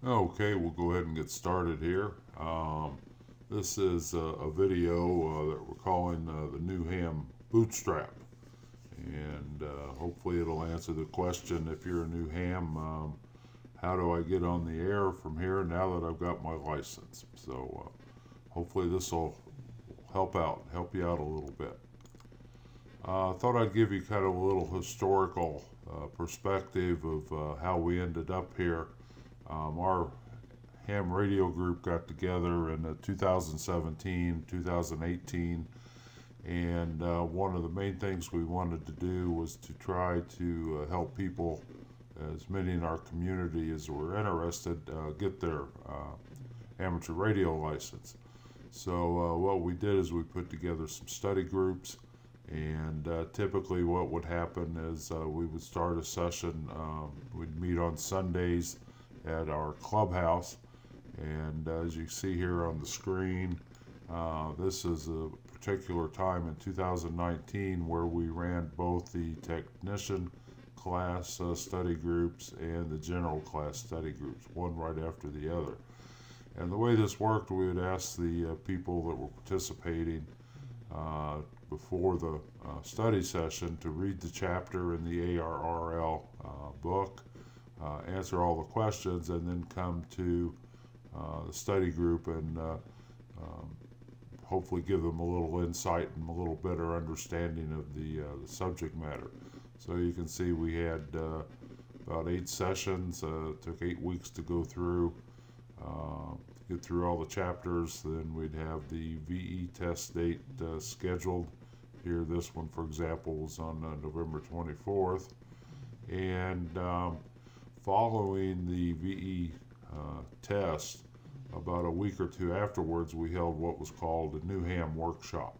Okay, we'll go ahead and get started here. This is a video that we're calling the New Ham Bootstrap. And hopefully it'll answer the question, if you're a new ham, how do I get on the air from here now that I've got my license? So hopefully this will help you out a little bit. I thought I'd give you kind of a little historical perspective of how we ended up here. Our ham radio group got together in 2017, 2018, and one of the main things we wanted to do was to try to help people, as many in our community as were interested, get their amateur radio license. So what we did is we put together some study groups, and typically what would happen is we would start a session. We'd meet on Sundays at our clubhouse, and as you see here on the screen, this is a particular time in 2019 where we ran both the technician class study groups and the general class study groups, one right after the other. And the way this worked, we would ask the people that were participating uh, before the study session to read the chapter in the ARRL book, answer all the questions, and then come to the study group and um, hopefully give them a little insight and a little better understanding of the subject matter. So you can see we had about 8 sessions. Took 8 weeks to go through, uh, get through all the chapters. Then we'd have the VE test date scheduled. Here, this one, for example, was on November 24th. And following the VE test, about a week or two afterwards, we held what was called a New Ham workshop.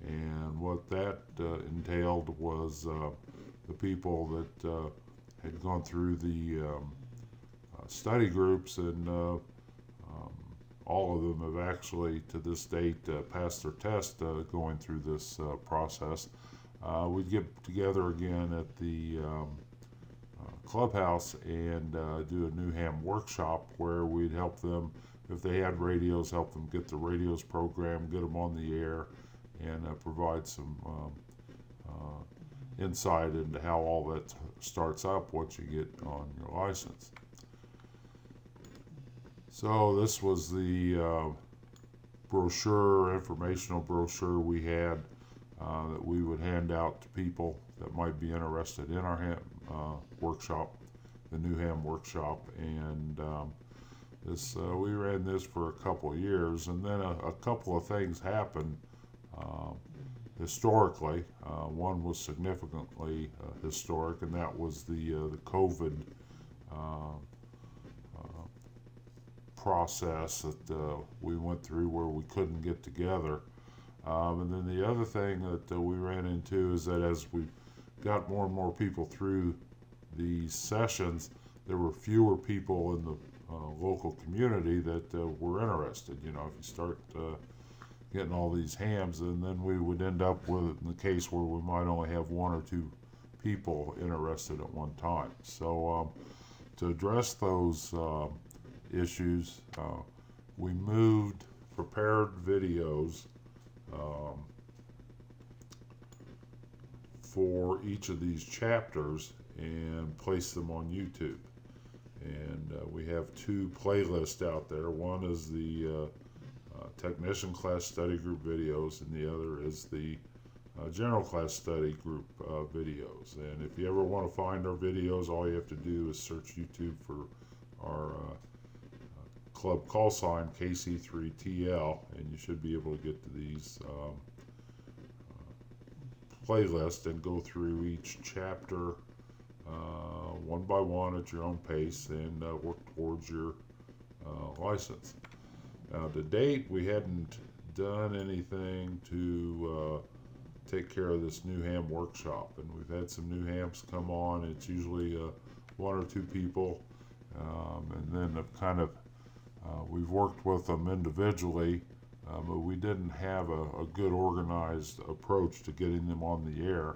And what that entailed was the people that had gone through the study groups, and all of them have actually, to this date, passed their test going through this process. We'd get together again at the clubhouse and do a New Ham workshop where we'd help them, if they had radios, help them get the radios programmed, get them on the air, and provide some insight into how all that starts up once you get on your license. So this was the brochure, informational brochure we had that we would hand out to people that might be interested in our workshop, the New Ham workshop. And we ran this for a couple of years, and then a couple of things happened uh, historically. One was significantly historic, and that was the COVID uh, uh, process that we went through, where we couldn't get together. And then the other thing that we ran into is that as we got more and more people through these sessions, there were fewer people in the local community that were interested. You know, if you start getting all these hams, and then we would end up with, in the case where we might only have one or two people interested at one time. So to address those issues, we moved prepared videos um, for each of these chapters and placed them on YouTube. And we have two playlists out there. One is the technician class study group videos, and the other is the general class study group videos. And if you ever want to find our videos, all you have to do is search YouTube for our club call sign KC3TL, and you should be able to get to these playlists and go through each chapter one by one at your own pace, and work towards your license. Now, to date, we hadn't done anything to take care of this New Ham workshop, and we've had some new hams come on. It's usually one or two people, and then we've worked with them individually, but we didn't have a good organized approach to getting them on the air,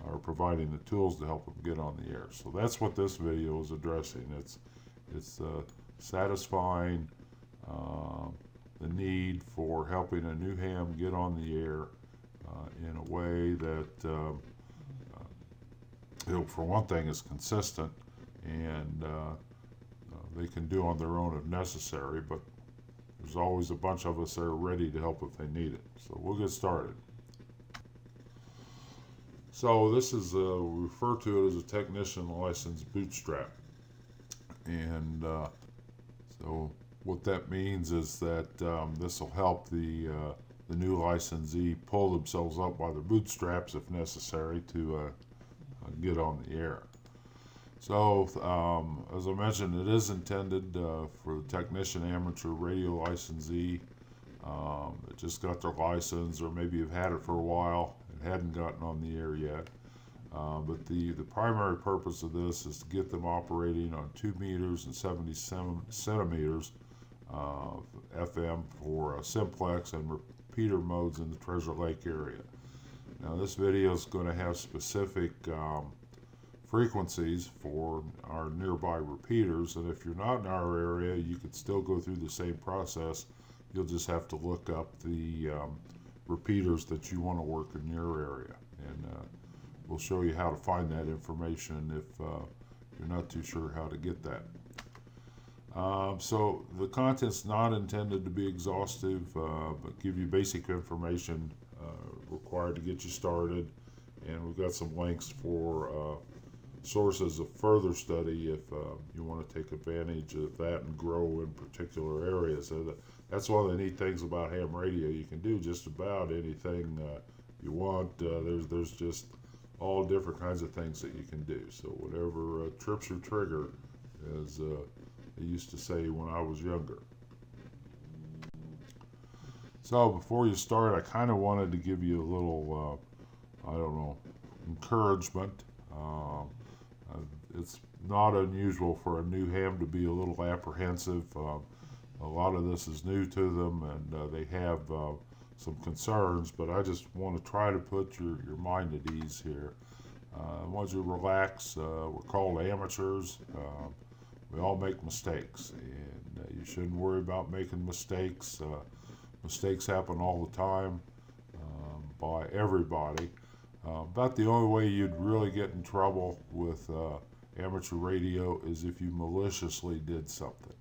or providing the tools to help them get on the air. So that's what this video is addressing. It's satisfying the need for helping a new ham get on the air in a way that, for one thing, is consistent and they can do on their own if necessary, but there's always a bunch of us there ready to help if they need it. So we'll get started. So this is, we refer to it as a technician license bootstrap. And so what that means is that this will help the new licensee pull themselves up by their bootstraps if necessary to get on the air. So, as I mentioned, it is intended for the technician amateur radio licensee that just got their license, or maybe have had it for a while and hadn't gotten on the air yet. But the primary purpose of this is to get them operating on 2 meters and 77 centimeters FM for simplex and repeater modes in the Treasure Lake area. Now, this video is going to have specific frequencies for our nearby repeaters, and if you're not in our area, you could still go through the same process. You'll just have to look up the repeaters that you want to work in your area, and we'll show you how to find that information if you're not too sure how to get that. So the content's not intended to be exhaustive, but give you basic information required to get you started, and we've got some links for sources of further study if you want to take advantage of that and grow in particular areas. That's one of the neat things about ham radio. You can do just about anything you want. There's just all different kinds of things that you can do. So whatever trips your trigger, as they used to say when I was younger. So before you start, I kind of wanted to give you a little, encouragement. It's not unusual for a new ham to be a little apprehensive. A lot of this is new to them, and they have some concerns, but I just want to try to put your mind at ease here. I want you to relax. We're called amateurs. We all make mistakes, and you shouldn't worry about making mistakes. Mistakes happen all the time by everybody. About the only way you'd really get in trouble with amateur radio is if you maliciously did something.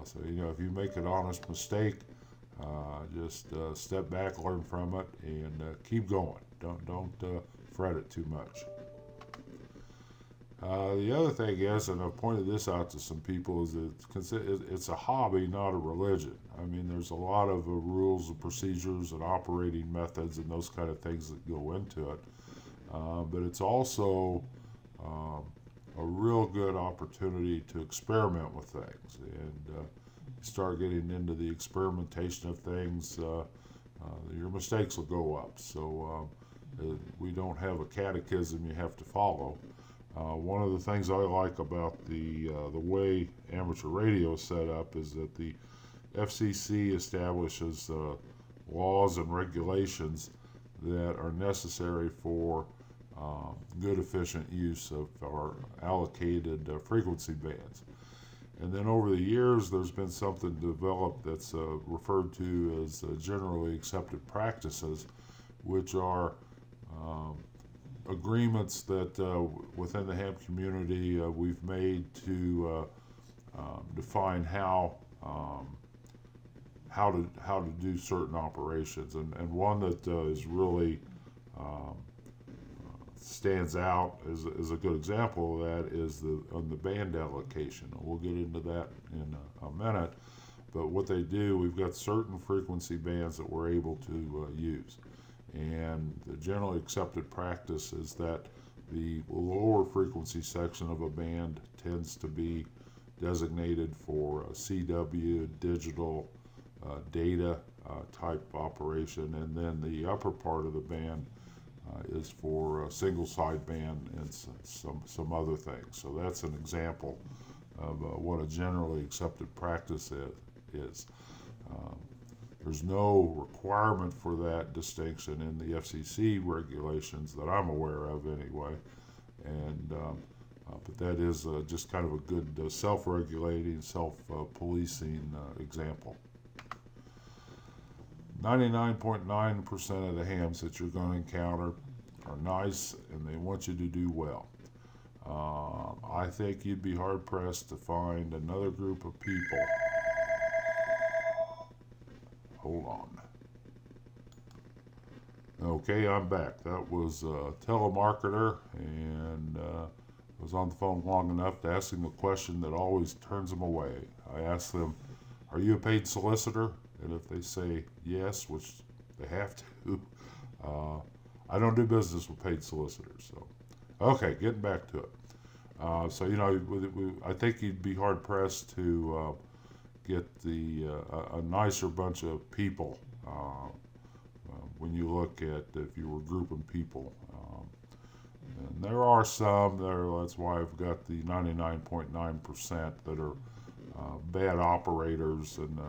So, if you make an honest mistake, just step back, learn from it, and keep going. Don't fret it too much. The other thing is, and I've pointed this out to some people, is that it's a hobby, not a religion. I mean, there's a lot of rules and procedures and operating methods and those kind of things that go into it. But it's also a real good opportunity to experiment with things. And you start getting into the experimentation of things, your mistakes will go up. So we don't have a catechism you have to follow. One of the things I like about the way amateur radio is set up is that the FCC establishes laws and regulations that are necessary for good, efficient use of our allocated frequency bands. And then over the years, there's been something developed that's referred to as generally accepted practices, which are agreements that within the ham community we've made to define how to do certain operations, and one that is really stands out as a good example of that is on the band allocation. We'll get into that in a minute, but what they do, we've got certain frequency bands that we're able to use. And the generally accepted practice is that the lower frequency section of a band tends to be designated for CW, digital, data type operation, and then the upper part of the band is for a single sideband and some other things. So that's an example of what a generally accepted practice is. There's no requirement for that distinction in the FCC regulations that I'm aware of anyway, and But that is just kind of a good self-regulating, self-policing example. 99.9% of the hams that you're going to encounter are nice and they want you to do well. I think you'd be hard pressed to find another group of people. Hold on. Okay, I'm back. That was a telemarketer, and was on the phone long enough to ask him a question that always turns them away. I asked them, "Are you a paid solicitor?" And if they say yes, which they have to, I don't do business with paid solicitors. So, okay, getting back to it. So I think you'd be hard pressed to get a nicer bunch of people when you look at if you were grouping people. And there are some there. That's why I've got the 99.9% that are bad operators and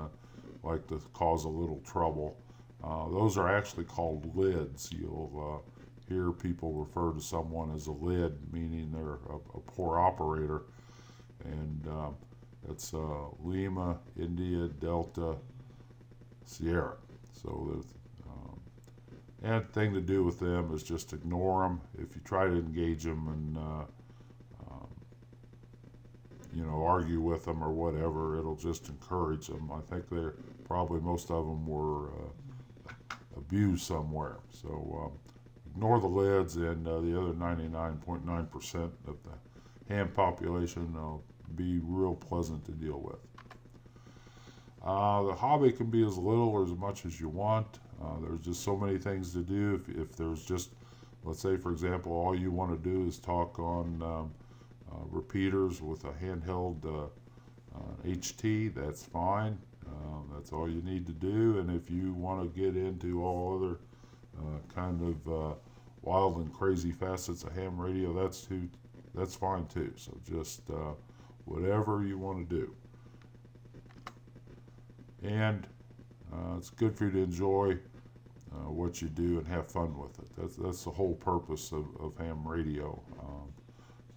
like to cause a little trouble. Those are actually called lids. You'll hear people refer to someone as a lid, meaning they're a poor operator. And it's Lima, India, Delta, Sierra. So and the thing to do with them is just ignore them. If you try to engage them and argue with them or whatever, it'll just encourage them. I think they're probably most of them were abused somewhere. So ignore the lids, and the other 99.9% of the ham population will be real pleasant to deal with. The hobby can be as little or as much as you want. There's just so many things to do. If there's just, let's say, for example, all you want to do is talk on repeaters with a handheld HT, that's fine. That's all you need to do. And if you want to get into all other kind of wild and crazy facets of ham radio, that's fine too. So just whatever you want to do. And it's good for you to enjoy what you do and have fun with it. That's the whole purpose of ham radio.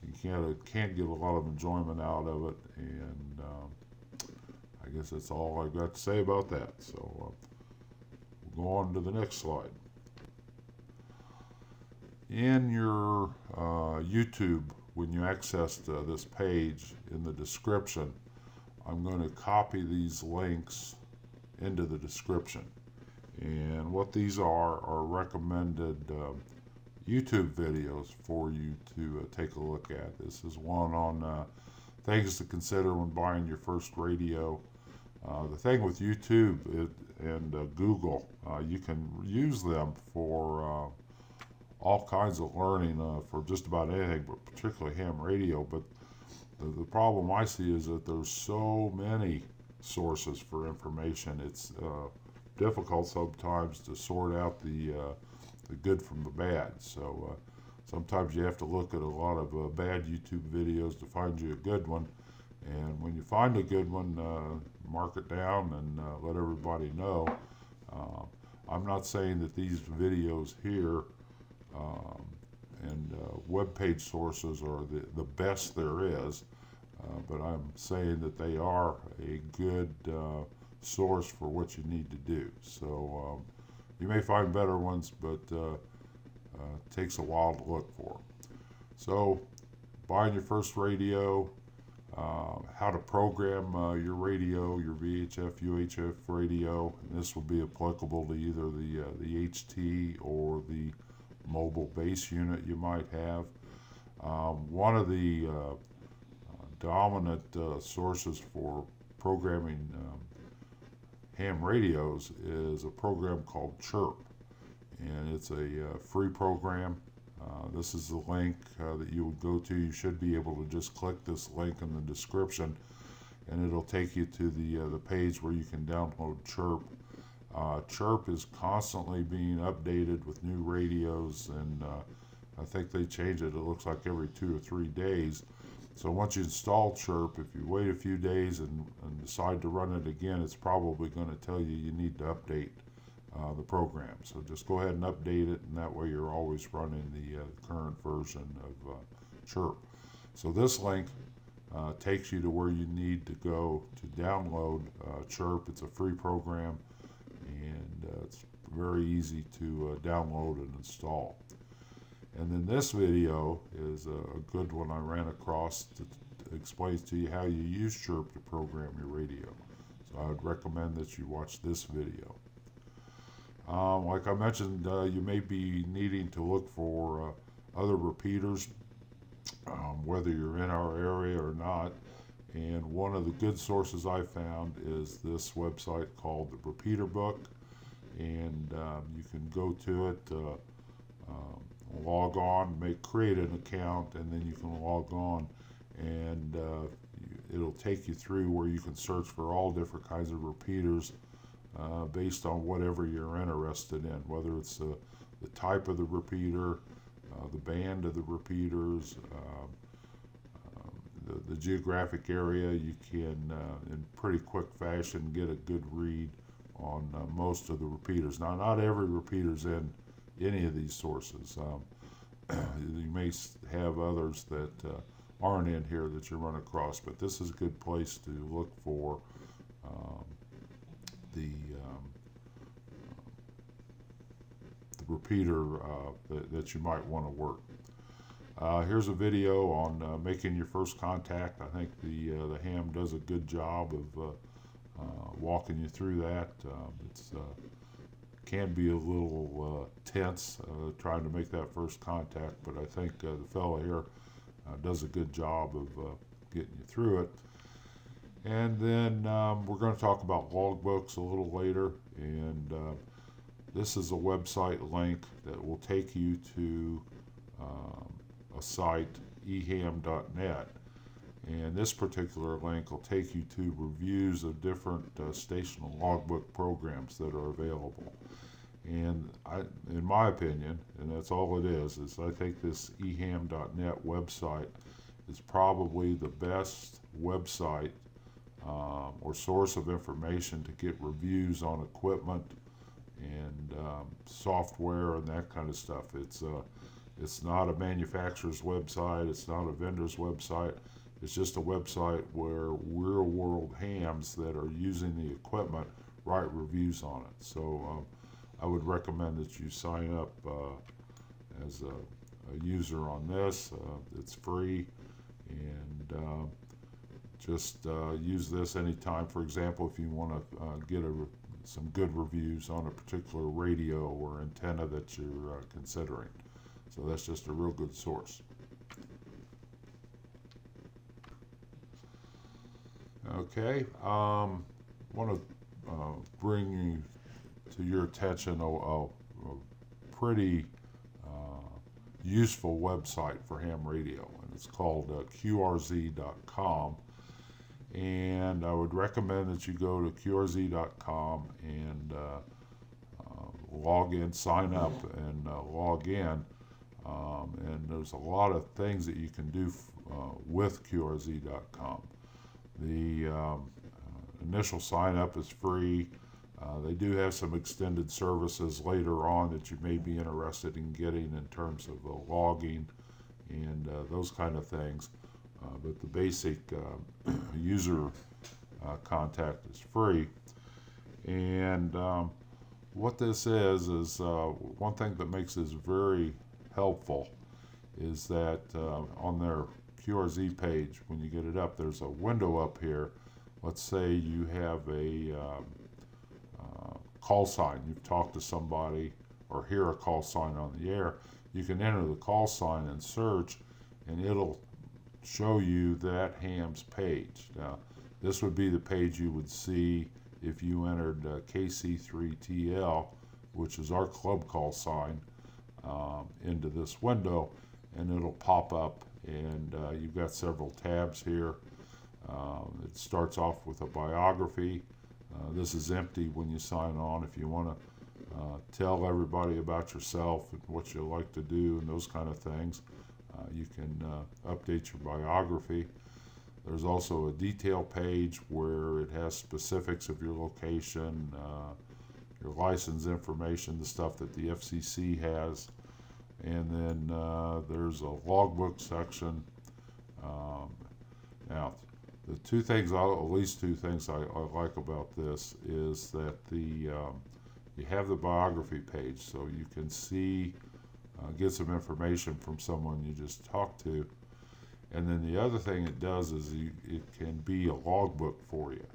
You can't get a lot of enjoyment out of it, and I guess that's all I've got to say about that. So we'll go on to the next slide. In your YouTube, when you access this page, in the description, I'm going to copy these links into the description. And what these are recommended YouTube videos for you to take a look at. This is one on things to consider when buying your first radio. The thing with YouTube and Google, you can use them for all kinds of learning for just about anything, but particularly ham radio. But the problem I see is that there's so many sources for information. It's difficult sometimes to sort out the good from the bad. So sometimes you have to look at a lot of bad YouTube videos to find you a good one. And when you find a good one, mark it down and let everybody know. I'm not saying that these videos here and web page sources are the best there is, but I'm saying that they are a good source for what you need to do. So you may find better ones, but it takes a while to look for. So buying your first radio, how to program your radio, your VHF, UHF radio, and this will be applicable to either the HT or the mobile base unit you might have. One of the dominant sources for programming ham radios is a program called Chirp, and it's a free program. This is the link that you would go to. You should be able to just click this link in the description, and it'll take you to the page where you can download Chirp. Chirp is constantly being updated with new radios, and I think they change it. It looks like every 2 or 3 days. So once you install Chirp, if you wait a few days and decide to run it again, it's probably going to tell you need to update the program. So just go ahead and update it, and that way you're always running the current version of Chirp. So this link takes you to where you need to go to download Chirp. It's a free program, and it's very easy to download and install. And then this video is a good one I ran across that explains to you how you use Chirp to program your radio. So I would recommend that you watch this video. Like I mentioned, you may be needing to look for other repeaters, whether you're in our area or not. And one of the good sources I found is this website called the Repeater Book. And you can go to it, log on, create an account, and then you can log on, and it'll take you through where you can search for all different kinds of repeaters based on whatever you're interested in, whether it's the type of the repeater, the band of the repeaters, the geographic area. You can, in pretty quick fashion, get a good read on most of the repeaters. Now, not every repeater's in any of these sources. You may have others that aren't in here that you run across, but this is a good place to look for the repeater that you might want to work. Here's a video on making your first contact. I think the ham does a good job of walking you through that. It's can be a little tense trying to make that first contact, but I think the fellow here does a good job of getting you through it. And then we're going to talk about logbooks a little later, and this is a website link that will take you to a site, eham.net. And this particular link will take you to reviews of different station logbook programs that are available. And in my opinion, and that's all it is I think this eham.net website is probably the best website or source of information to get reviews on equipment and software and that kind of stuff. It's not a manufacturer's website. It's not a vendor's website. It's just a website where real-world hams that are using the equipment write reviews on it. So I would recommend that you sign up as a user on this. It's free, and just use this anytime. For example, if you want to get some good reviews on a particular radio or antenna that you're considering. So that's just a real good source. Okay, want to bring you to your attention a pretty useful website for ham radio, and it's called qrz.com. And I would recommend that you go to qrz.com and log in, sign up, and log in. And there's a lot of things that you can do with qrz.com. The initial sign up is free. They do have some extended services later on that you may be interested in getting in terms of logging and those kind of things. But the basic user contact is free. And what this is one thing that makes this very helpful is that on their QRZ page, when you get it up, there's a window up here. Let's say you have a call sign. You've talked to somebody or hear a call sign on the air. You can enter the call sign and search, and it'll show you that ham's page. Now, this would be the page you would see if you entered KC3TL, which is our club call sign, into this window, and it'll pop up, and you've got several tabs here. It starts off with a biography. This is empty when you sign on. If you want to tell everybody about yourself and what you like to do and those kind of things, you can update your biography. There's also a detail page where it has specifics of your location, your license information, the stuff that the FCC has. And then there's a logbook section Um, Now, the two things, at least two things I like about this is that you have the biography page, so you can see, get some information from someone you just talked to. And then the other thing it does is it can be a logbook for you.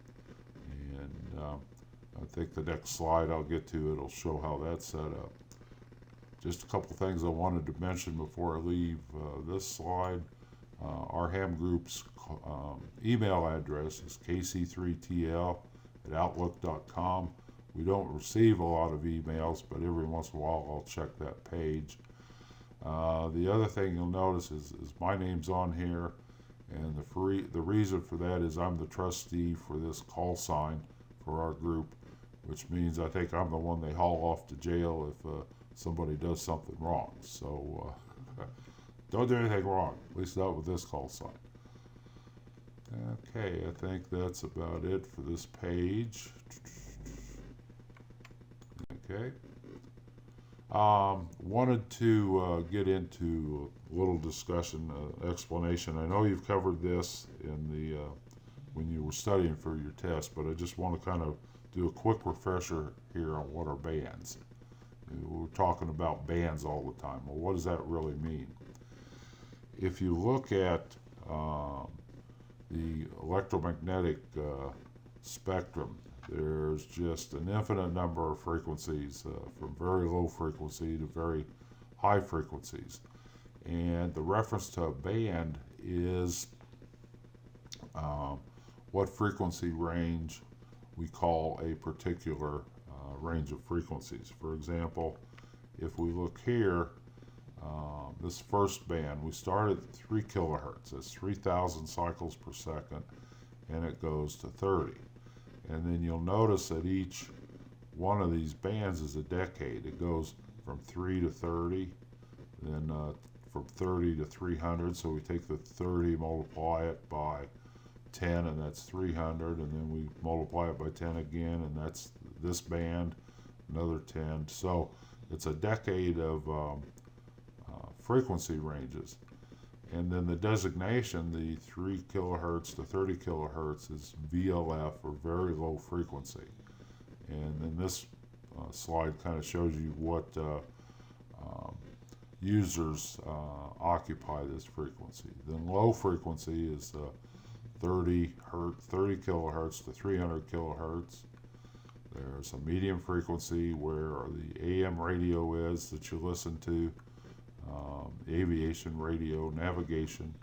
And I think the next slide I'll get to, it'll show how that's set up. Just a couple things I wanted to mention before I leave this slide. Our ham group's email address is KC3TL@outlook.com. We don't receive a lot of emails, but every once in a while I'll check that page. The other thing you'll notice is my name's on here, and the reason for that is I'm the trustee for this call sign for our group, which means I think I'm the one they haul off to jail if somebody does something wrong. So don't do anything wrong, at least not with this call sign. Okay, I think that's about it for this page. Okay. Wanted to get into a little discussion, explanation. I know you've covered this in the when you were studying for your test, but I just want to kind of do a quick refresher here on what are bands. We're talking about bands all the time. Well, what does that really mean? If you look at the electromagnetic spectrum, there's just an infinite number of frequencies, from very low frequency to very high frequencies. And the reference to a band is what frequency range we call a particular range of frequencies. For example, if we look here, this first band, we start at 3 kilohertz. That's 3,000 cycles per second, and it goes to 30. And then you'll notice that each one of these bands is a decade. It goes from 3 to 30, then from 30 to 300. So we take the 30, multiply it by 10, and that's 300, and then we multiply it by 10 again, and that's this band, another 10. So it's a decade of frequency ranges. And then the designation, the 3 kilohertz to 30 kilohertz, is VLF, or very low frequency. And then this slide kind of shows you what users occupy this frequency. Then low frequency is 30 kilohertz to 300 kilohertz. There's a medium frequency where the AM radio is that you listen to. Aviation radio, navigation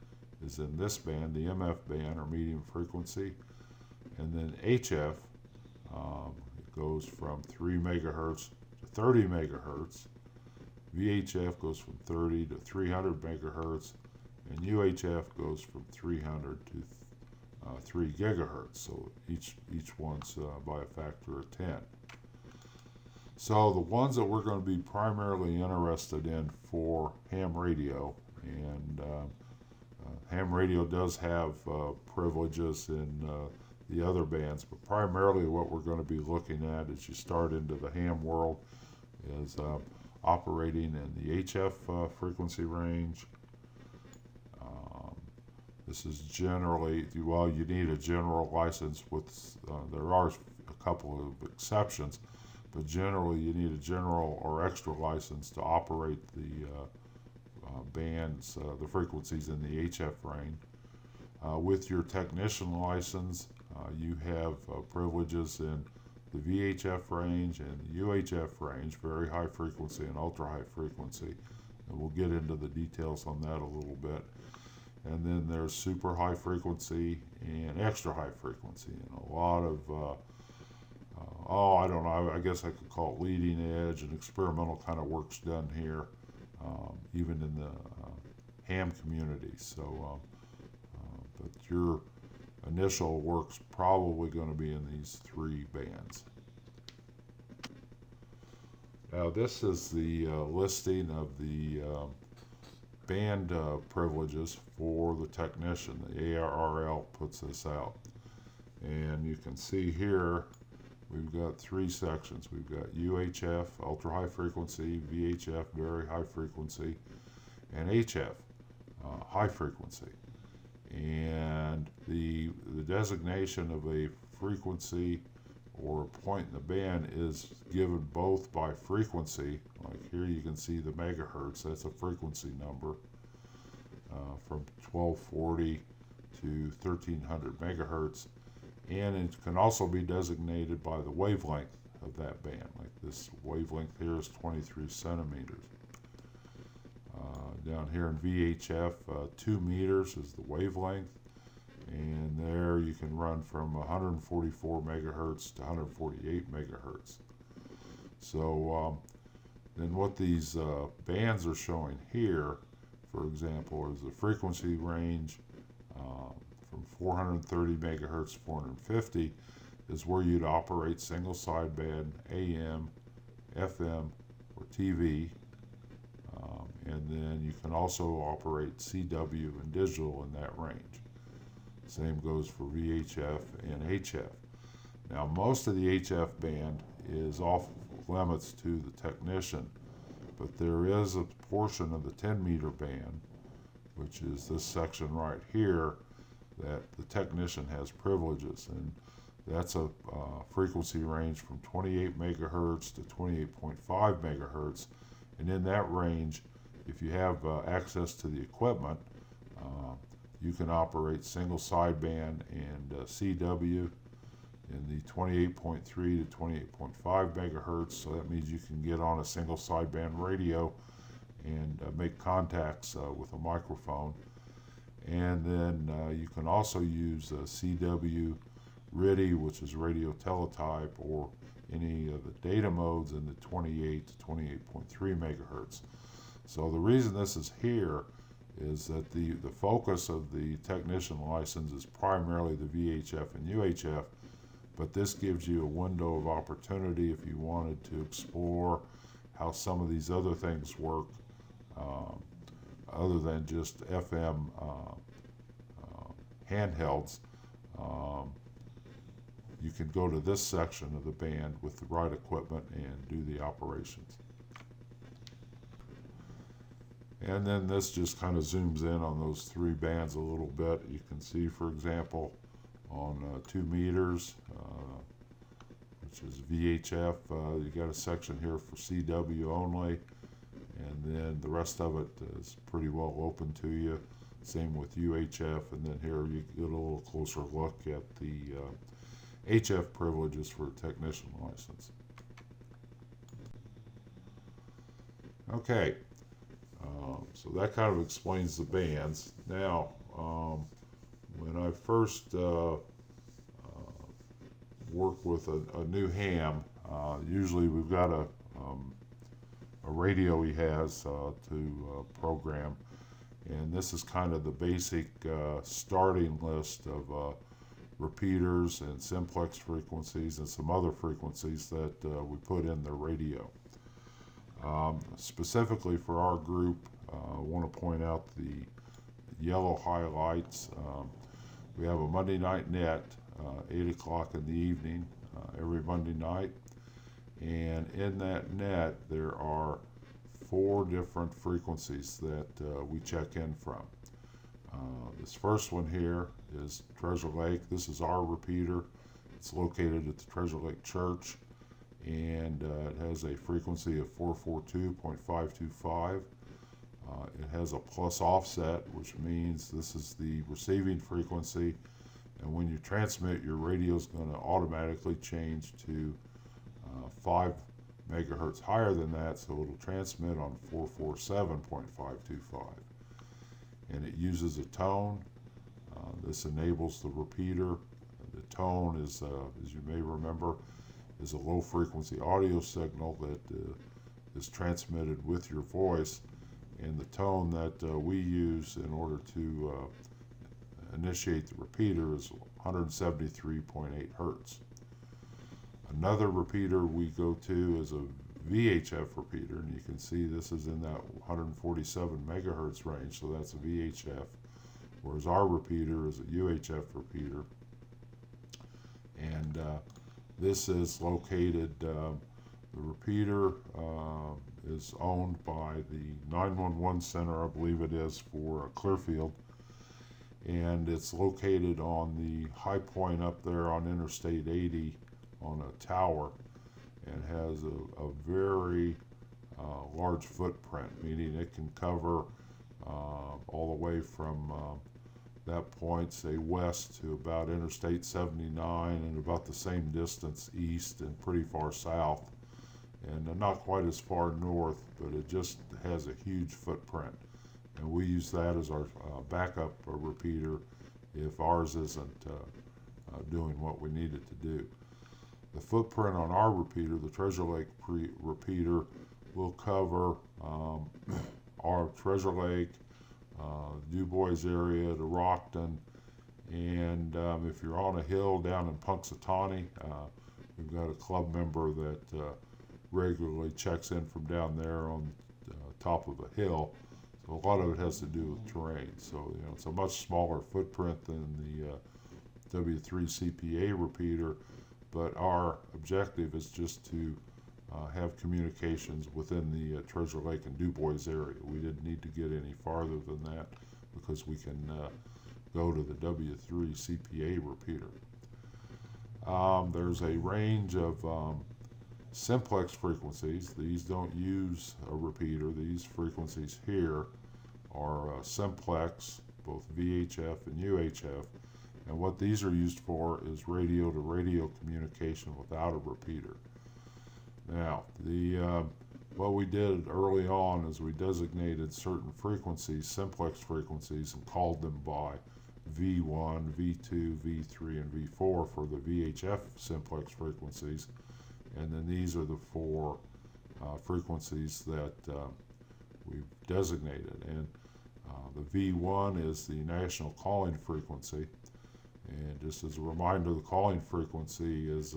is in this band, the MF band, or medium frequency. And then HF, it goes from 3 megahertz to 30 megahertz. VHF goes from 30 to 300 megahertz, and UHF goes from 300 to 3 gigahertz. So each one's by a factor of 10. So the ones that we're going to be primarily interested in for ham radio, and ham radio does have privileges in the other bands, but primarily what we're going to be looking at as you start into the ham world is operating in the HF frequency range. This is generally, well, you need a general license with, there are a couple of exceptions, but generally you need a general or extra license to operate the bands, the frequencies in the HF range. With your technician license, you have privileges in the VHF range and the UHF range, very high frequency and ultra high frequency. And we'll get into the details on that a little bit. And then there's super high frequency and extra high frequency, and a lot of I don't know, I guess I could call it leading edge and experimental kind of work's done here, even in the ham community. So, but your initial work's probably going to be in these 3 bands. Now this is the listing of the band privileges for the technician. The ARRL puts this out. And you can see here we've got 3 sections. We've got UHF, ultra high frequency, VHF, very high frequency, and HF, high frequency. And the designation of a frequency or a point in the band is given both by frequency. Like here you can see the megahertz, that's a frequency number from 1240 to 1300 megahertz. And it can also be designated by the wavelength of that band. Like this wavelength here is 23 centimeters. Down here in VHF, 2 meters is the wavelength, and there you can run from 144 megahertz to 148 megahertz. So then what these bands are showing here, for example, is the frequency range from 430 megahertz to 450 is where you'd operate single sideband AM, FM, or TV. And then you can also operate CW and digital in that range. Same goes for VHF and HF. Now most of the HF band is off limits to the technician, but there is a portion of the 10 meter band, which is this section right here, that the technician has privileges, and that's a frequency range from 28 megahertz to 28.5 megahertz, and in that range, if you have access to the equipment, you can operate single sideband and CW in the 28.3 to 28.5 megahertz. So that means you can get on a single sideband radio and make contacts with a microphone. And then you can also use CW RTTY, which is radio teletype, or any of the data modes in the 28 to 28.3 megahertz. So the reason this is here is that the focus of the technician license is primarily the VHF and UHF, but this gives you a window of opportunity if you wanted to explore how some of these other things work other than just FM handhelds. You can go to this section of the band with the right equipment and do the operations. And then this just kind of zooms in on those three bands a little bit. You can see, for example, on 2 meters, which is VHF, you got a section here for CW only, and then the rest of it is pretty well open to you. Same with UHF, and then here you get a little closer look at the HF privileges for a technician license. Okay. So that kind of explains the bands. Now, when I first work with a new ham, usually we've got a radio he has to program, and this is kind of the basic starting list of repeaters and simplex frequencies and some other frequencies that we put in the radio. Specifically for our group, I want to point out the yellow highlights. We have a Monday night net, 8 o'clock in the evening, every Monday night. And in that net, there are 4 different frequencies that we check in from. This first one here is Treasure Lake. This is our repeater. It's located at the Treasure Lake Church, and it has a frequency of 442.525. It has a plus offset, which means this is the receiving frequency, and when you transmit, your radio is going to automatically change to 5 megahertz higher than that, so it'll transmit on 447.525. And it uses a tone. This enables the repeater. The tone is, as you may remember, is a low frequency audio signal that is transmitted with your voice, and the tone that we use in order to initiate the repeater is 173.8 hertz. Another repeater we go to is a VHF repeater, and you can see this is in that 147 megahertz range, so that's a VHF, whereas our repeater is a UHF repeater. And this is located, the repeater is owned by the 911 center, I believe it is, for Clearfield. and it's located on the high point up there on Interstate 80 on a tower, and has a very large footprint, meaning it can cover all the way from that point, say west, to about Interstate 79, and about the same distance east and pretty far south, and not quite as far north, but it just has a huge footprint. And we use that as our backup repeater if ours isn't doing what we need it to do. The footprint on our repeater, the Treasure Lake repeater, will cover our Treasure Lake, Du Bois area, to Rockton, and if you're on a hill down in Punxsutawney, we've got a club member that regularly checks in from down there on top of a hill. So a lot of it has to do with terrain. So it's a much smaller footprint than the W3CPA repeater, but our objective is just to have communications within the Treasure Lake and Du Bois area. We didn't need to get any farther than that because we can go to the W3CPA repeater. There's a range of simplex frequencies. These don't use a repeater. These frequencies here are simplex, both VHF and UHF, and what these are used for is radio to radio communication without a repeater. Now, what we did early on is we designated certain frequencies, simplex frequencies, and called them by V1, V2, V3, and V4 for the VHF simplex frequencies. And then these are the four frequencies that we've designated. And the V1 is the national calling frequency. And just as a reminder, the calling frequency is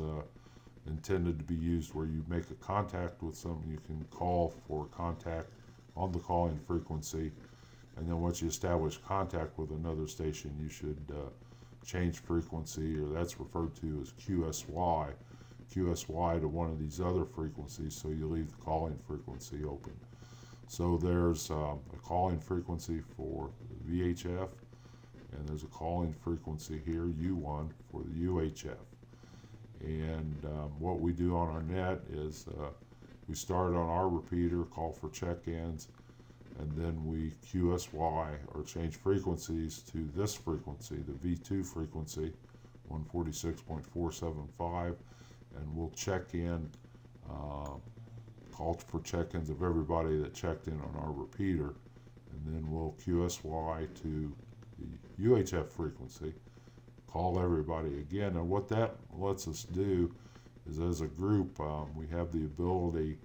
intended to be used where you make a contact with someone. You can call for contact on the calling frequency, and then once you establish contact with another station, you should change frequency, or that's referred to as QSY to one of these other frequencies, so you leave the calling frequency open. So there's a calling frequency for the VHF, and there's a calling frequency here, U1, for the UHF. And what we do on our net is we start on our repeater, call for check-ins, and then we QSY, or change frequencies, to this frequency, the V2 frequency, 146.475, and we'll check in, call for check-ins of everybody that checked in on our repeater, and then we'll QSY to the UHF frequency, call everybody again. And what that lets us do is, as a group, we have the ability,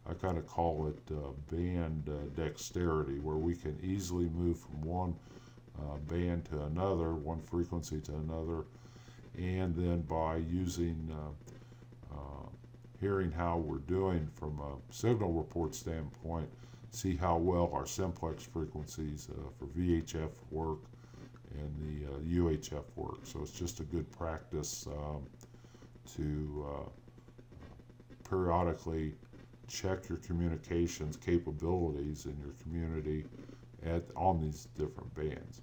I kind of call it band dexterity, where we can easily move from one band to another, one frequency to another, and then by using hearing how we're doing from a signal report standpoint, see how well our simplex frequencies for VHF work and the UHF work. So it's just a good practice to periodically check your communications capabilities in your community on these different bands.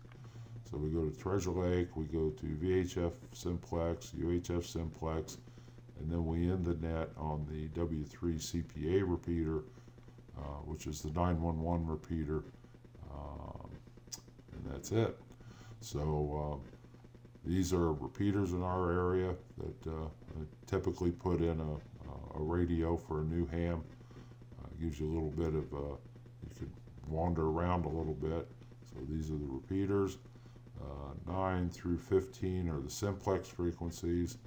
So we go to Treasure Lake, we go to VHF simplex, UHF simplex, and then we end the net on the W3CPA repeater, which is the 911 repeater, and that's it. So these are repeaters in our area that typically put in a radio for a new ham. Gives you a little bit of, you could wander around a little bit. So these are the repeaters. 9 through 15 are the simplex frequencies.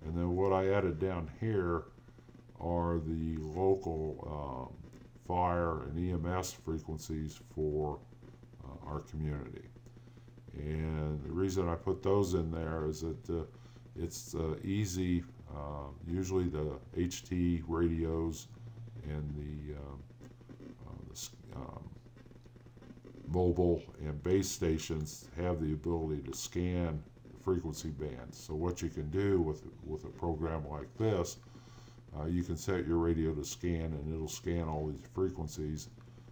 And then what I added down here are the local fire and EMS frequencies for our community. And the reason I put those in there is that it's easy. Usually the HT radios and the mobile and base stations have the ability to scan the frequency bands. So what you can do with a program like this, you can set your radio to scan, and it'll scan all these frequencies,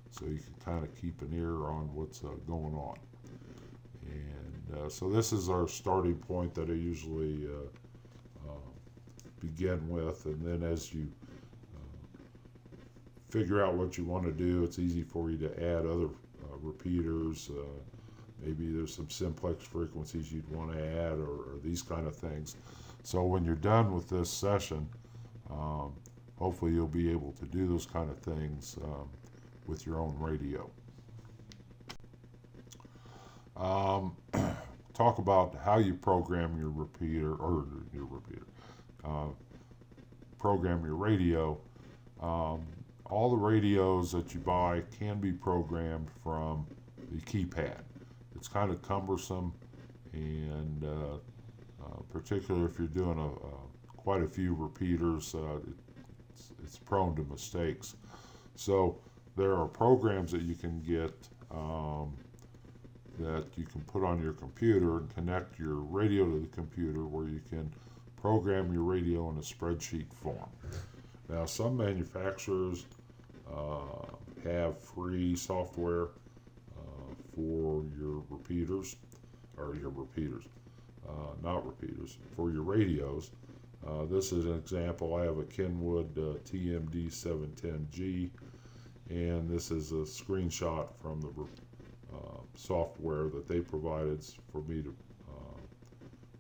so you can kind of keep an ear on what's going on. And so this is our starting point that I usually begin with, and then as you figure out what you want to do, it's easy for you to add other repeaters. Maybe there's some simplex frequencies you'd want to add, or these kind of things. So when you're done with this session, hopefully you'll be able to do those kind of things with your own radio. Talk about how you program your repeater, program your radio. All the radios that you buy can be programmed from the keypad. It's kind of cumbersome, and particularly if you're doing quite a few repeaters, it's prone to mistakes. So there are programs that you can get that you can put on your computer and connect your radio to the computer, where you can program your radio in a spreadsheet form. Now, some manufacturers have free software for your repeaters, for your radios. This is an example. I have a Kenwood TMD 710G, and this is a screenshot from the software that they provided for me to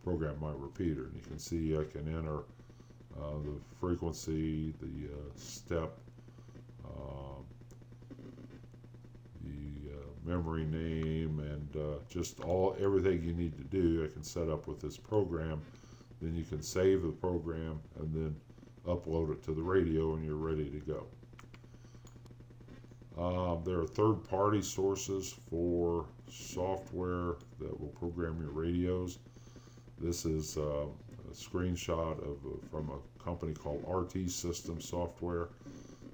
program my repeater. And you can see I can enter the frequency, the step, the memory name, and just everything you need to do I can set up with this program. Then you can save the program and then upload it to the radio, and you're ready to go. There are third-party sources for software that will program your radios. This is a screenshot from a company called RT System Software.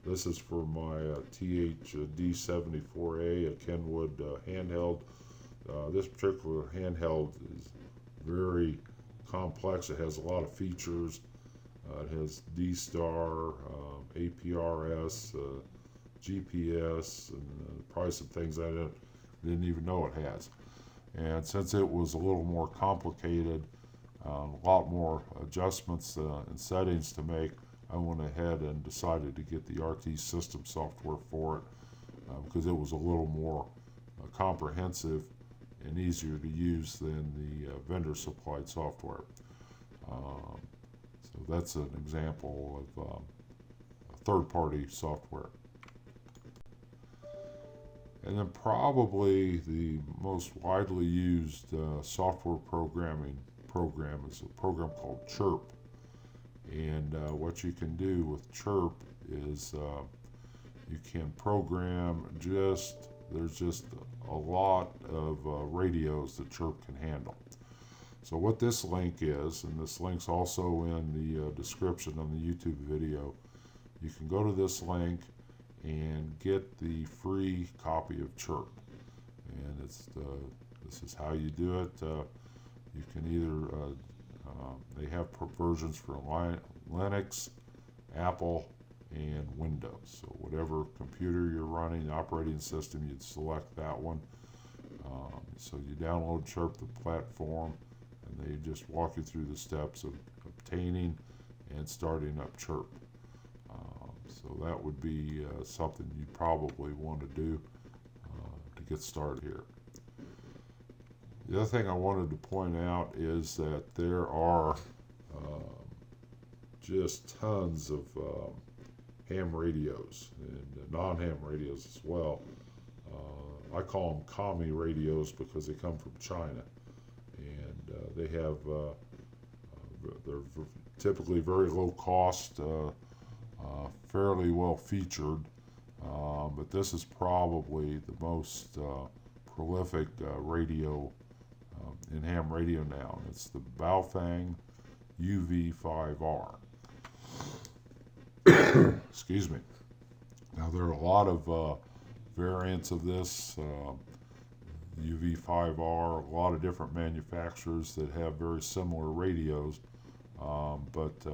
This is for my THD74A, a Kenwood handheld. This particular handheld is very complex. It has a lot of features. It has D-Star, APRS, GPS, and probably some things I didn't even know it has. And since it was a little more complicated, a lot more adjustments and settings to make, I went ahead and decided to get the RT System software for it because it was a little more comprehensive and easier to use than the vendor supplied software. So that's an example of third-party software. And then probably the most widely used software programming program is a program called Chirp. And what you can do with Chirp is you can program there's just a lot of radios that Chirp can handle. So what this link is, and this link's also in the description on the YouTube video, you can go to this link and get the free copy of Chirp. And this is how you do it. You can either they have versions for Linux, Apple, and Windows. So whatever computer you're running, operating system, you'd select that one. So you download Chirp, the platform, and they just walk you through the steps of obtaining and starting up Chirp. So that would be something you probably want to do to get started here. The other thing I wanted to point out is that there are just tons of ham radios and non-ham radios as well. I call them commie radios because they come from China, and they have they're typically very low cost, fairly well featured, but this is probably the most prolific radio in ham radio now, and it's the Baofeng UV5R. Excuse me. Now there are a lot of variants of this UV5R, a lot of different manufacturers that have very similar radios, but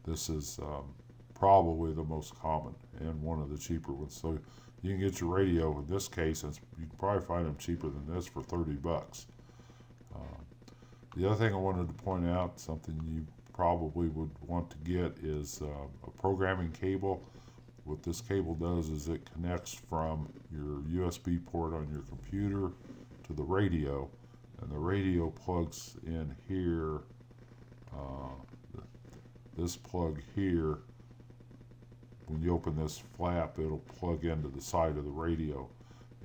this is probably the most common and one of the cheaper ones. So you can get your radio, in this case, you can probably find them cheaper than this for $30. The other thing I wanted to point out, something you probably would want to get, is a programming cable. What this cable does is it connects from your USB port on your computer to the radio, and the radio plugs in here. This plug here, when you open this flap, it'll plug into the side of the radio,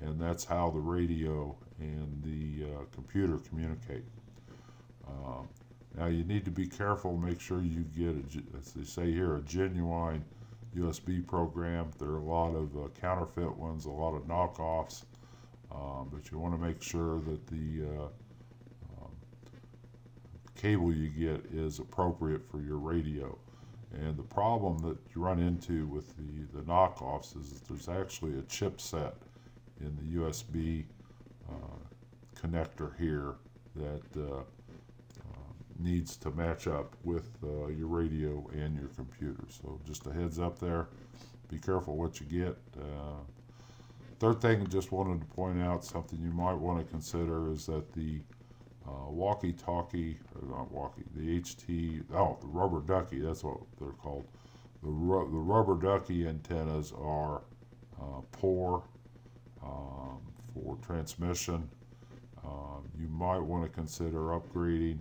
and that's how the radio and the computer communicate. Now you need to be careful, make sure you get, as they say here, a genuine USB program. There are a lot of counterfeit ones, a lot of knockoffs, but you want to make sure that the cable you get is appropriate for your radio. And the problem that you run into with the knockoffs is that there's actually a chipset in the USB connector here that needs to match up with your radio and your computer. So just a heads up there, be careful what you get. Third thing, just wanted to point out, something you might want to consider is that the walkie-talkie, or not walkie, the the rubber ducky, that's what they're called. The rubber ducky antennas are poor for transmission. You might want to consider upgrading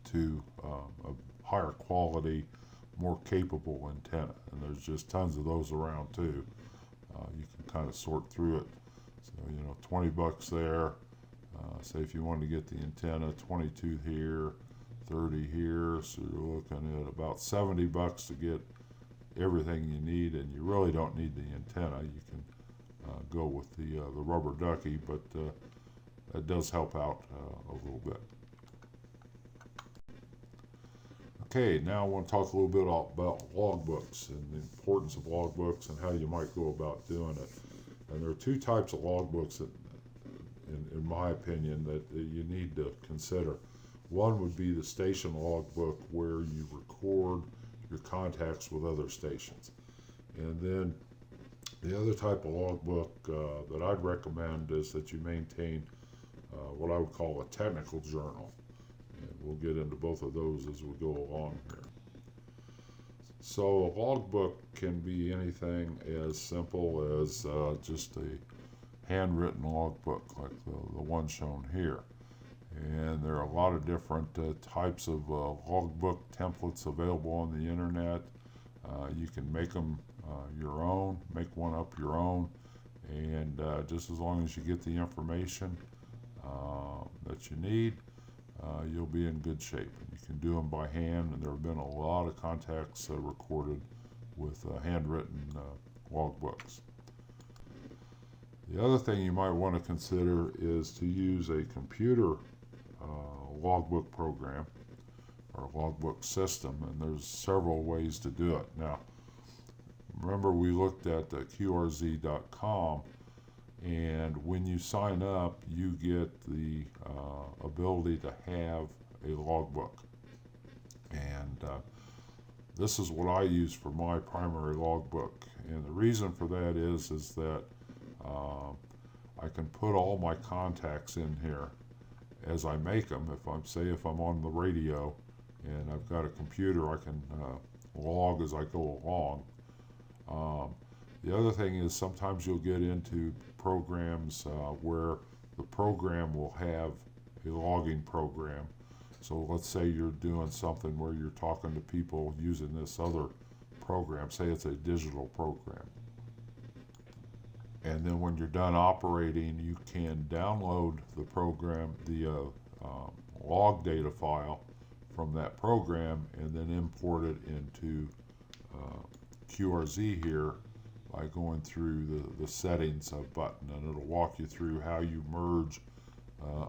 to a higher quality, more capable antenna, and there's just tons of those around too. You can kind of sort through it. So, you know, 20 bucks there. Say if you want to get the antenna, 22 here, 30 here, so you're looking at about 70 bucks to get everything you need, and you really don't need the antenna. You can go with the rubber ducky, but that does help out a little bit. Okay, now I want to talk a little bit about logbooks and the importance of logbooks and how you might go about doing it. And there are two types of logbooks that, in my opinion, that you need to consider. One would be the station logbook, where you record your contacts with other stations. And then the other type of logbook that I'd recommend is that you maintain what I would call a technical journal. And we'll get into both of those as we go along here. So a logbook can be anything as simple as just a handwritten logbook like the one shown here. And there are a lot of different types of logbook templates available on the internet. You can make them your own, make one up your own, and just as long as you get the information that you need, you'll be in good shape. You can do them by hand, and there have been a lot of contacts recorded with handwritten logbooks. The other thing you might want to consider is to use a computer logbook program or logbook system, and there's several ways to do it. Now, remember we looked at QRZ.com, and when you sign up, you get the ability to have a logbook. And this is what I use for my primary logbook. And the reason for that is that I can put all my contacts in here as I make them. If I'm on the radio and I've got a computer, I can log as I go along. The other thing is sometimes you'll get into programs where the program will have a logging program. So let's say you're doing something where you're talking to people using this other program, say it's a digital program. And then when you're done operating, you can download the program, the log data file from that program, and then import it into QRZ here by going through the settings button, and it'll walk you through how you merge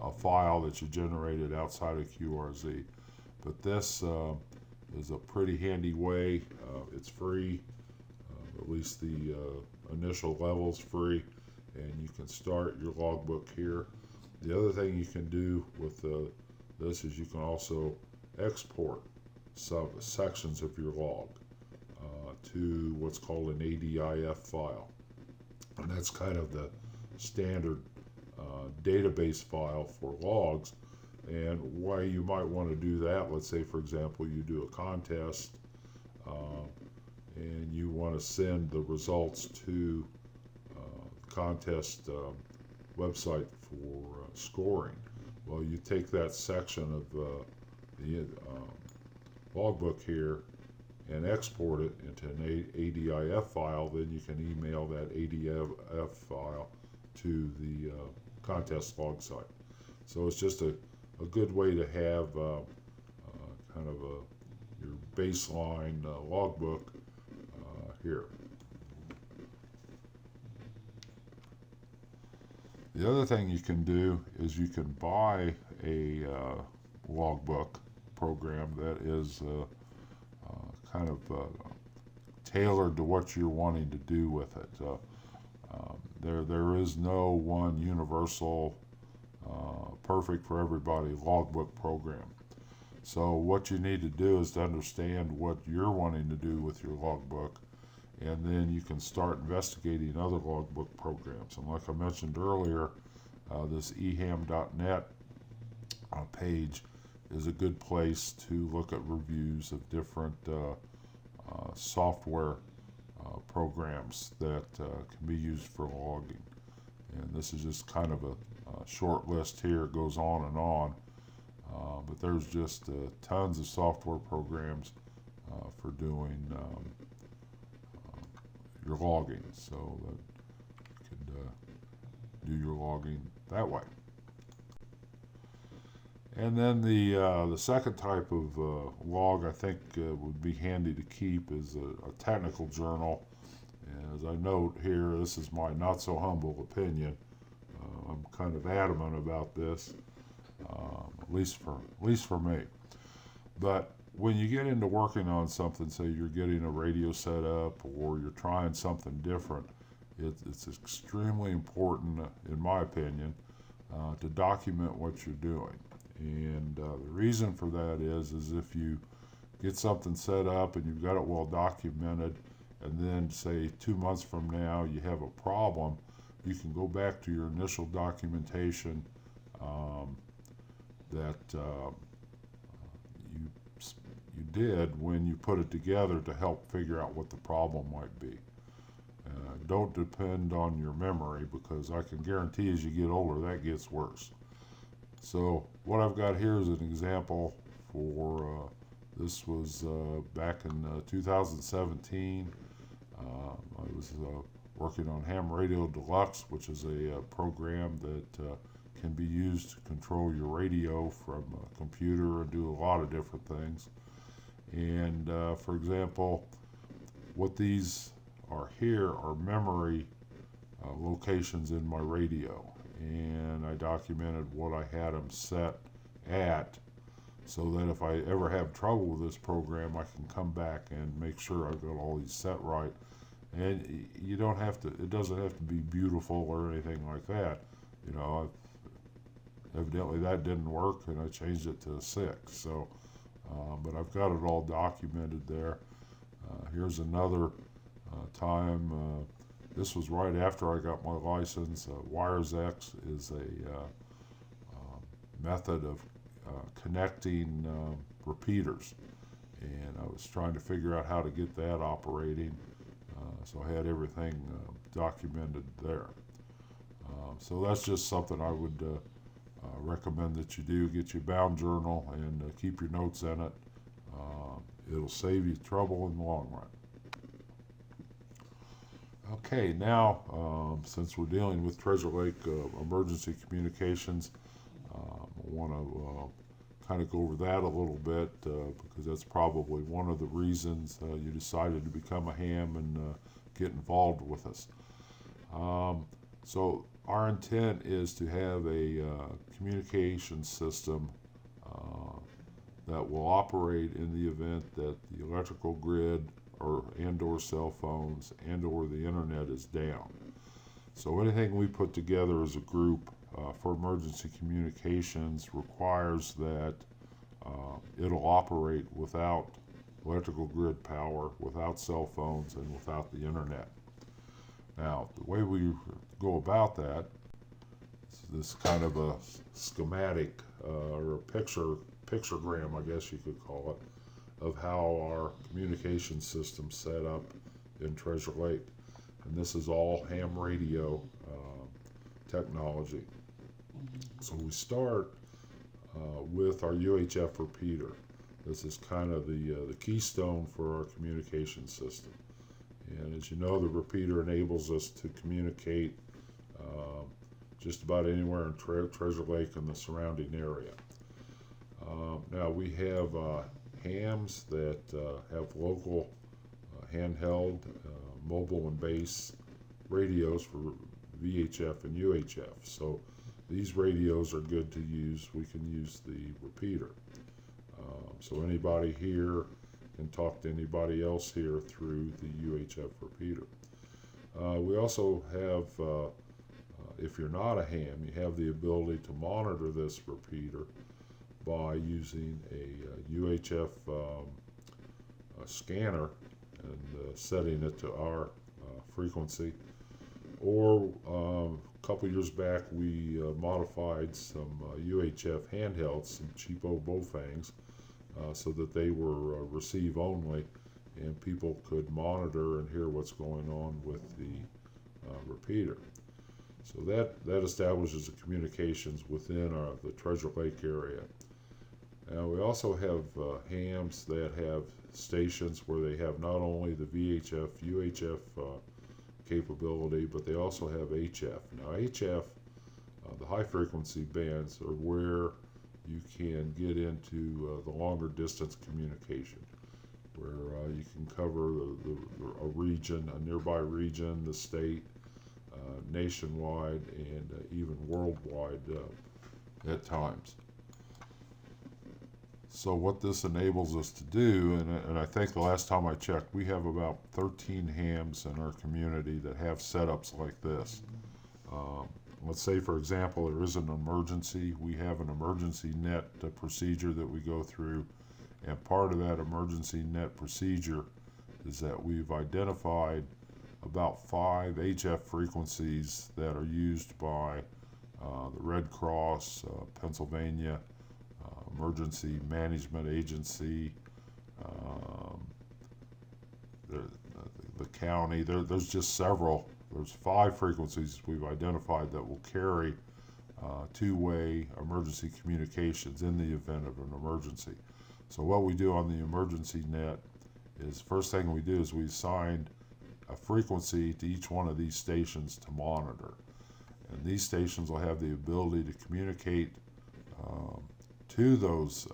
a file that you generated outside of QRZ. But this is a pretty handy way. It's free, at least the initial level's free, and you can start your logbook here. The other thing you can do with this is you can also export sections of your log to what's called an ADIF file, and that's kind of the standard database file for logs. And why you might want to do that, let's say for example you do a contest and you want to send the results to the contest website for scoring. Well, you take that section of the logbook here and export it into an ADIF file. Then you can email that ADIF file to the contest log site. So it's just a good way to have kind of your baseline logbook here. The other thing you can do is you can buy a logbook program that is kind of tailored to what you're wanting to do with it. There is no one universal perfect for everybody logbook program. So what you need to do is to understand what you're wanting to do with your logbook, and then you can start investigating other logbook programs. And like I mentioned earlier, this eham.net page is a good place to look at reviews of different software programs that can be used for logging. And this is just kind of a short list here. It goes on and on, but there's just tons of software programs for doing your logging, so that you could do your logging that way. And then the second type of log I think would be handy to keep is a technical journal. And as I note here, this is my not so humble opinion. I'm kind of adamant about this, at least for me. But when you get into working on something, say you're getting a radio set up or you're trying something different, it's extremely important, in my opinion, to document what you're doing. And the reason for that is if you get something set up and you've got it well documented, and then say 2 months from now you have a problem, you can go back to your initial documentation that you did when you put it together to help figure out what the problem might be. Don't depend on your memory, because I can guarantee as you get older that gets worse. So what I've got here is an example for this was back in 2017. I was working on Ham Radio Deluxe, which is a program that can be used to control your radio from a computer and do a lot of different things. And for example, what these are here are memory locations in my radio, and I documented what I had them set at, so that if I ever have trouble with this program, I can come back and make sure I've got all these set right. And you don't have to, it doesn't have to be beautiful or anything like that. You know, evidently that didn't work, and I changed it to a 6. So, but I've got it all documented there. Here's another time. This was right after I got my license. WiresX is a method of connecting repeaters, and I was trying to figure out how to get that operating. So I had everything documented there. So that's just something I would recommend that you do. Get your bound journal and keep your notes in it. It'll save you trouble in the long run. Okay, now since we're dealing with Treasure Lake emergency communications, I want to kind of go over that a little bit because that's probably one of the reasons you decided to become a ham and get involved with us. So our intent is to have a communication system that will operate in the event that the electrical grid or cell phones or the internet is down. So anything we put together as a group for emergency communications requires that it'll operate without electrical grid power, without cell phones, and without the internet. Now, the way we go about that this kind of a schematic or a pictogram, I guess you could call it, of how our communication system set up in Treasure Lake. And this is all ham radio technology. So we start with our UHF repeater. This is kind of the keystone for our communication system. And as you know, the repeater enables us to communicate just about anywhere in Treasure Lake and the surrounding area. Now we have hams that have local handheld, mobile and base radios for VHF and UHF. So these radios are good to use. We can use the repeater. So anybody here can talk to anybody else here through the UHF repeater. We also have, if you're not a ham, you have the ability to monitor this repeater by using a UHF scanner and setting it to our frequency. Or a couple years back, we modified some UHF handhelds, some cheapo Bofangs, so that they were receive only, and people could monitor and hear what's going on with the repeater. So that establishes the communications within the Treasure Lake area. Now we also have hams that have stations where they have not only the VHF, UHF capability, but they also have HF. Now HF, the high frequency bands, are where you can get into the longer distance communication, where you can cover a region, a nearby region, the state, nationwide, and even worldwide at times. So what this enables us to do, and I think the last time I checked, we have about 13 hams in our community that have setups like this. Let's say, for example, there is an emergency. We have an emergency net procedure that we go through, and part of that emergency net procedure is that we've identified about 5 HF frequencies that are used by the Red Cross, Pennsylvania Emergency Management Agency, the county. There's just several. There's 5 frequencies we've identified that will carry two-way emergency communications in the event of an emergency. So what we do on the emergency net is, first thing we do is we assign a frequency to each one of these stations to monitor. And these stations will have the ability to communicate to those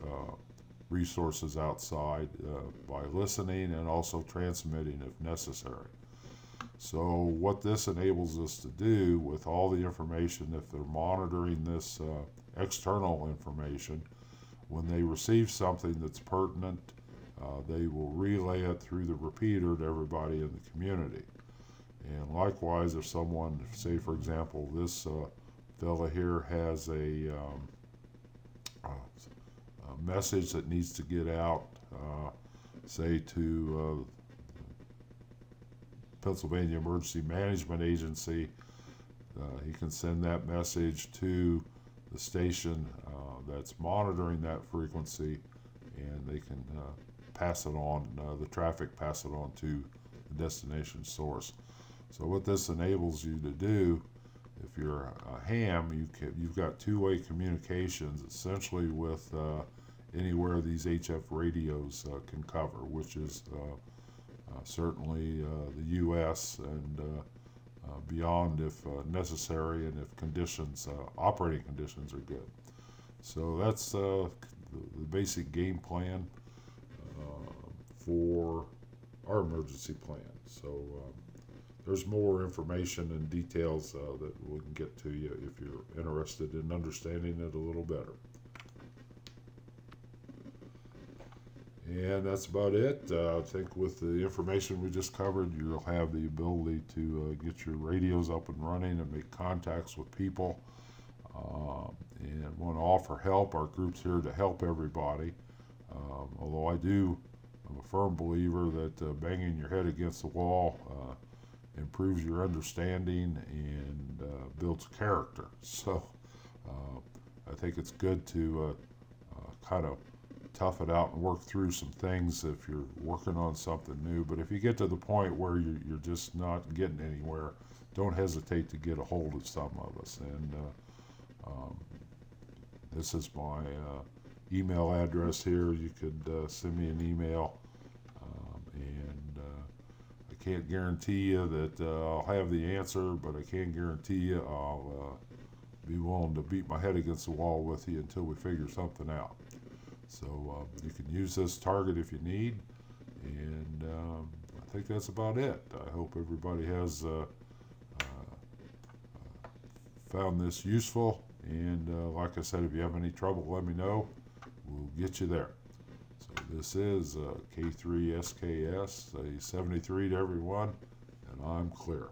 resources outside by listening and also transmitting if necessary. So what this enables us to do with all the information, if they're monitoring this external information, when they receive something that's pertinent, they will relay it through the repeater to everybody in the community. And likewise, if someone, say for example, this fella here has a message that needs to get out, say to Pennsylvania Emergency Management Agency, he can send that message to the station that's monitoring that frequency, and they can pass it on, the traffic pass it on to the destination source. So what this enables you to do, if you're a ham, you've got two-way communications essentially with anywhere these HF radios can cover, which is certainly the U.S. and beyond if necessary, and if conditions, operating conditions are good. So that's the basic game plan for our emergency plan. So there's more information and details that we can get to you if you're interested in understanding it a little better. And that's about it. I think with the information we just covered, you'll have the ability to get your radios up and running and make contacts with people. And want to offer help. Our group's here to help everybody. Although I'm a firm believer that banging your head against the wall improves your understanding and builds character. So I think it's good to kind of tough it out and work through some things if you're working on something new. But if you get to the point where you're just not getting anywhere, don't hesitate to get a hold of some of us. And this is my email address here. You could send me an email. And I can't guarantee you that I'll have the answer, but I can guarantee you I'll be willing to beat my head against the wall with you until we figure something out. So you can use this target if you need, and I think that's about it. I hope everybody has found this useful, and like I said, if you have any trouble, let me know. We'll get you there. So this is K3SKS, a 73 to everyone, and I'm clear.